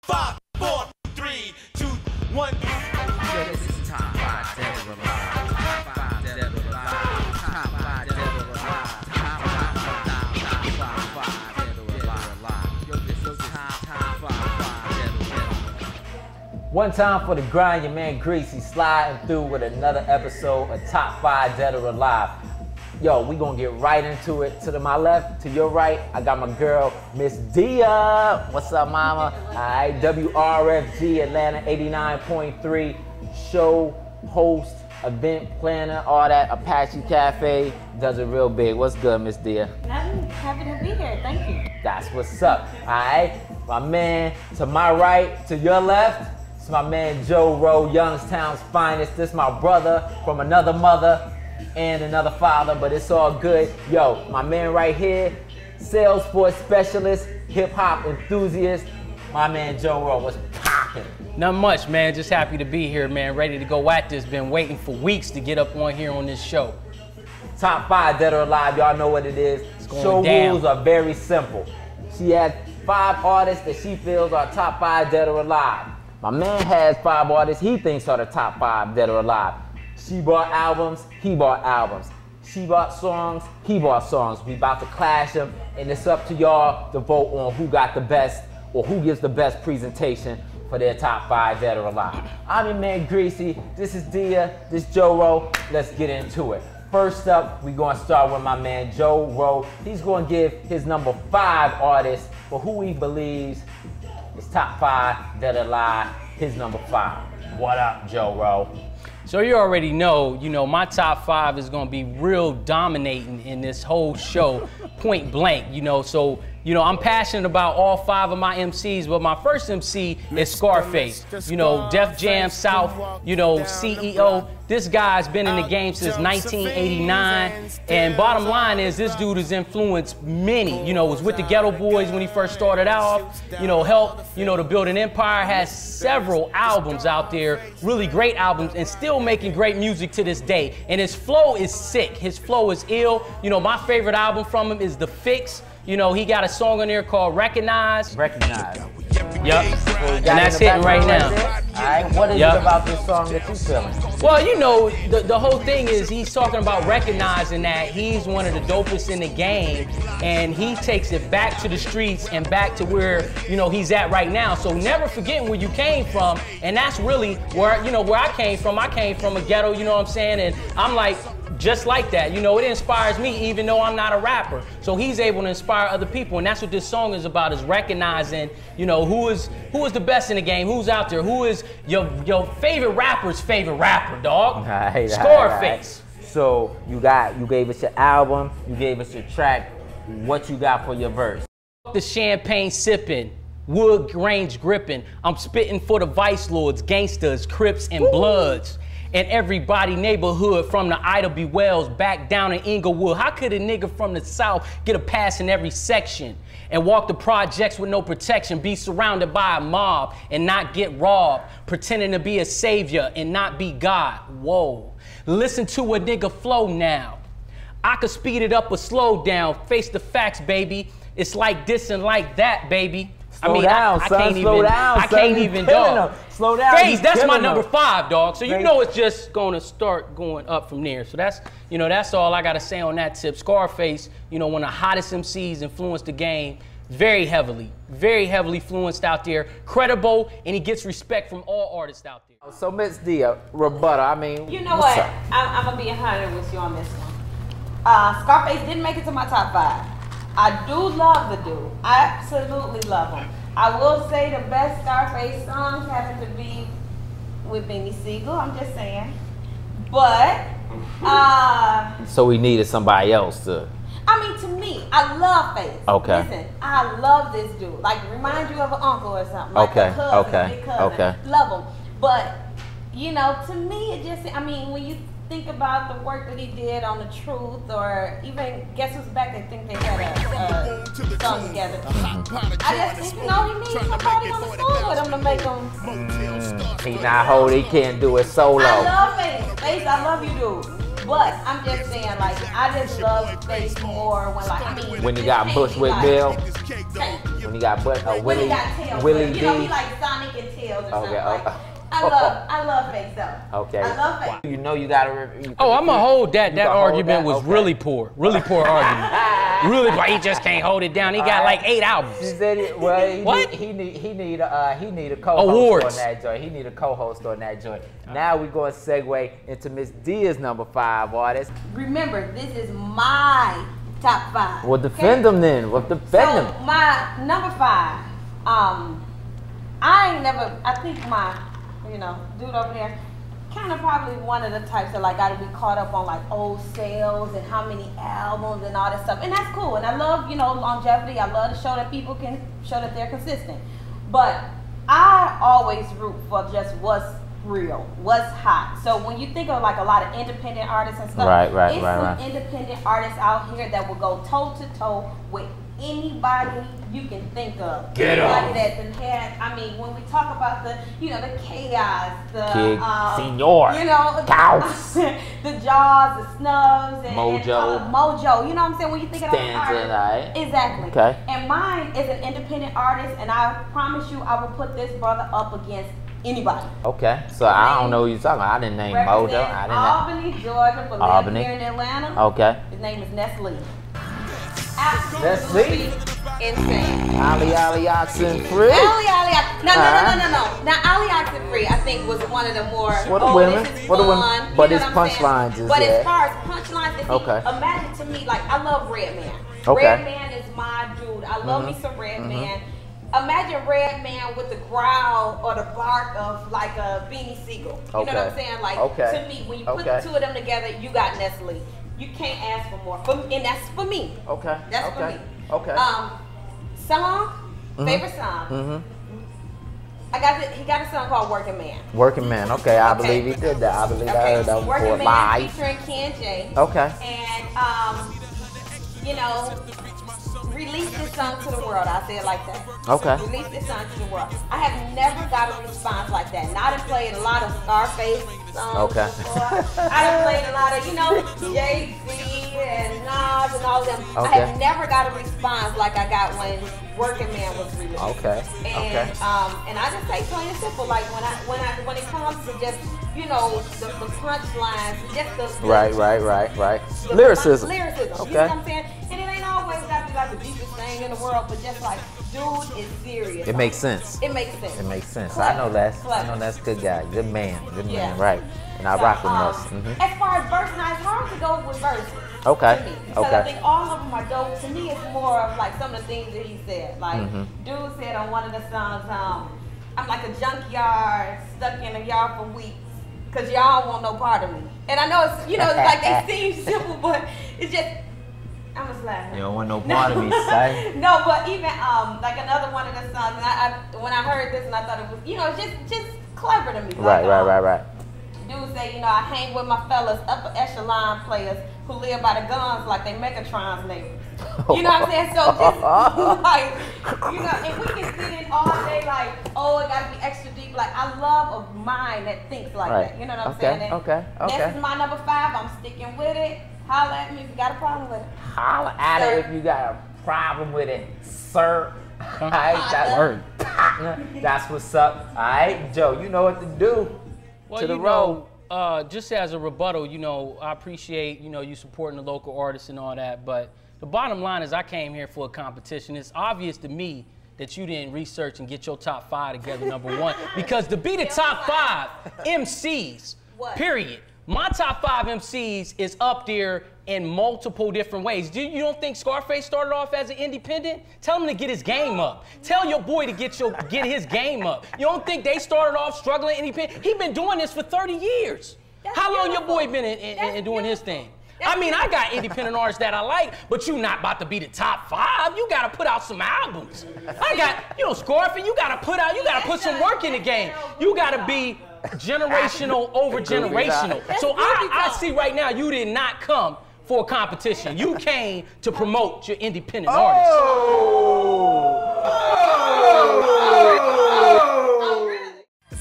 5, 4, 3, 2, 1. Yo, this is top 5 dead or alive. Top 5 dead or alive. Top 5 dead or alive. Top 5 dead or alive. Yo, this is top 5 dead or alive. One time for the grind, your man Greasy sliding through with another episode of Top 5 Dead or Alive. Yo, we gonna get right into it. To my left, to your right, I got my girl, MsDia. What's up, mama? All right, WRFG Atlanta 89.3, show, host, event planner, all that. Apache Cafe, does it real big. What's good, MsDia? I'm happy to be here, thank you. That's what's up, all right? My man, to my right, to your left, it's my man JoRo, Youngstown's finest. This my brother from another mother and another father, but it's all good. Yo, my man right here, Salesforce specialist, hip hop enthusiast, my man JoRo. What's poppin'? Not much, man. Just happy to be here, man. Ready to go at this. Been waiting for weeks to get up on here on this show. Top 5 Dead or Alive, y'all know what it is. Show rules are very simple. She has 5 artists that she feels are top 5 dead or alive. My man has 5 artists he thinks are the top 5 dead or alive. She bought albums, he bought albums. She bought songs, he bought songs. We about to clash them, and it's up to y'all to vote on who got the best or who gives the best presentation for their top 5 dead or alive. I'm your man Greasy, this is Dia, this JoRo. Let's get into it. First up, we're gonna start with my man JoRo. He's gonna give his number 5 artist for who he believes is top 5 dead or alive, his number 5. What up, JoRo? So you already know, my top 5 is gonna be real dominating in this whole show, point blank, so, I'm passionate about all 5 of my MCs, but my first MC is Scarface, Def Jam South, CEO. This guy's been in the game since 1989, and bottom line is this dude has influenced many, was with the Ghetto Boys when he first started off, helped, to build an empire, has several albums out there, really great albums, and still making great music to this day. And his flow is sick, his flow is ill. My favorite album from him is The Fix. He got a song on there called Recognize. Recognize. Yep, and that's hitting right now. All right, what is it about this song that you feeling? Well, the whole thing is he's talking about recognizing that he's one of the dopest in the game, and he takes it back to the streets and back to where, he's at right now. So never forgetting where you came from, and that's really where, where I came from. I came from a ghetto, you know what I'm saying? And I'm like, just like that, it inspires me even though I'm not a rapper. So he's able to inspire other people, and that's what this song is about, is recognizing, who is the best in the game, who's out there, who is your favorite rapper's favorite rapper, dog. Right, Scarface. Right. So you gave us your album, you gave us your track. What you got for your verse? The champagne sipping, wood range gripping. I'm spitting for the vice lords, gangsters, Crips, and Bloods. And everybody neighborhood from the Ida B. Wells back down in Inglewood. How could a nigga from the South get a pass in every section and walk the projects with no protection, be surrounded by a mob and not get robbed, pretending to be a savior and not be God? Whoa. Listen to a nigga flow now. I could speed it up or slow down. Face the facts, baby. It's like this and like that, baby. Slow down, son. I can't even, dog. Slow down. Face, that's my number 5, dog. So you know it's just gonna start going up from there. So that's, that's all I gotta say on that tip. Scarface, one of the hottest MCs, influenced the game very heavily influenced out there. Credible, and he gets respect from all artists out there. So MsDia, rebuttal. I mean, You know what? I'm gonna be 100 with you on this one. Scarface didn't make it to my top 5. I do love the dude. I absolutely love him. I will say the best Scarface songs happen to be with Beanie Siegel. I'm just saying. But, so we needed somebody else to. I mean, to me, I love Face. Okay. Listen, I love this dude. Like, remind you of an uncle or something. Like Okay, a cousin, okay, big cousin. okay. Love him. But, to me, it just, when you think about the work that he did on The Truth, or even Guess Who's Back, they think they had a song together. I just think, he needs somebody on the song with him to make him. He not hold, he can't do it solo. I love Face. Face, I love you, dude. But I'm just saying, like, I just love Face more when, like, I mean, when he got Bushwick Bill, when he got Willie D. You know, he like sales or something. Okay, Like, I love fake stuff. Okay. I love fake. You know you gotta. Oh, I'm gonna hold that. That argument was Okay. really poor argument. Really poor. He just can't hold it down. He got like 8 albums. She said, well, What? He need a co-host Awards. on that joint. He need a co-host on that joint. Now we're going to segue into MsDia's number 5 artist. Remember, this is my top 5. Well, defend them then. Well, defend them. So my number 5, I think my, dude over there, kind of probably one of the types that like got to be caught up on like old sales and how many albums and all that stuff. And that's cool. And I love, longevity. I love to show that people can show that they're consistent. But I always root for just what's real, what's hot. So when you think of like a lot of independent artists and stuff, it's some independent artists out here that will go toe to toe with anybody you can think of. Get 'em. Like that and had, I mean, when we talk about the, the Chaos, the Kid, Senior, Cows, the Jaws, the Snubs, and Mojo. Mojo. You know what I'm saying? When you think of those Stanza, artists, right? exactly. Okay. And mine is an independent artist, and I promise you, I will put this brother up against anybody. Okay, so I don't know who you're talking about. I didn't name Mojo. I didn't Albany, Georgia, but lives here in Atlanta. Okay. His name is Nestle. Nestle? Insane. Ali Oxen Free. Ali. No. Now Ali Oxenfree, I think, was one of the more. For the women. For the women. But his punchlines is. But as far as punchlines, Okay. Imagine to me, like, I love Redman. Okay. Redman is my dude. I love me some Redman. Imagine Redman with the growl or the bark of like a Beanie Siegel. You know what I'm saying? Like, to me, when you put the two of them together, you got Nestle. You can't ask for more. And that's for me. Okay. That's for me. Okay. Song, favorite song. He got a song called Working Man. Working Man. Okay, I believe he did that. I believe I heard that one before. Working Man featuring Ken J. Okay. And release this song to the world. I'll say it like that. Okay. Release this song to the world. I have never got a response like that. And I done played a lot of Scarface songs before. I done played a lot of, Jay-Z and Nas and all of them. I have never got a response like I got when Working Man was released. Okay. And and I just say plain and simple, like when it comes to just the punchlines, just the Right. Lyricism. Lyricism. Okay. You know what I'm saying? And it ain't always got to be like the deepest thing in the world, but just like, dude is serious. It makes sense. It makes sense. It makes sense. Clever. I know that's a good guy. Good man. Right. And I rock with us. As far as verse, now it's hard to go with verses. Okay. To me, because I think all of them are dope. To me, it's more of like some of the things that he said. Like, dude said on one of the songs, I'm like a junkyard stuck in a yard for weeks. Cause y'all won't no part of me. And I know it's, it's like they seem simple, but it's just, I'm just laughing. You don't want no part of me, say. No, but even like another one of the songs, and when I heard this and I thought it was, it's just clever to me. Right. Dude say, I hang with my fellas, upper echelon players who live by the guns like they Megatron's neighbors. You know what I'm saying? So just like, and we can sit in all day like, oh, it gotta be extra deep. Like, I love a mind that thinks like that. You know what I'm saying? Okay. This is my number 5. I'm sticking with it. Holla at me if you got a problem with it. Holla at it if you got a problem with it, sir. All right, that's what's up. All right, Joe, you know what to do. Well, to the road. Just as a rebuttal, I appreciate, you supporting the local artists and all that, but the bottom line is I came here for a competition. It's obvious to me that you didn't research and get your top 5 together, number 1, because to be the top 5 MCs, period, my top 5 MCs is up there in multiple different ways. You don't think Scarface started off as an independent? Tell him to get his game up. Tell your boy to get his game up. You don't think they started off struggling independent? He been doing this for 30 years. How long your boy been in doing his thing? I mean, I got independent artists that I like, but you not about to be the top 5. You gotta put out some albums. I got, Scarface, you gotta put some work in the game. You gotta be generational over generational. So I see right now you did not come for a competition. You came to promote your independent artists.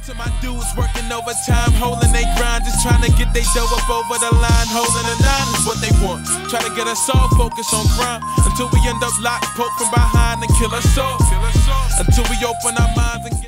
To my dudes working overtime, holding they grind, just trying to get they dough up over the line, holding the 9 is what they want. Try to get us all focused on crime until we end up locked, poked from behind and kill us all. Until we open our minds and get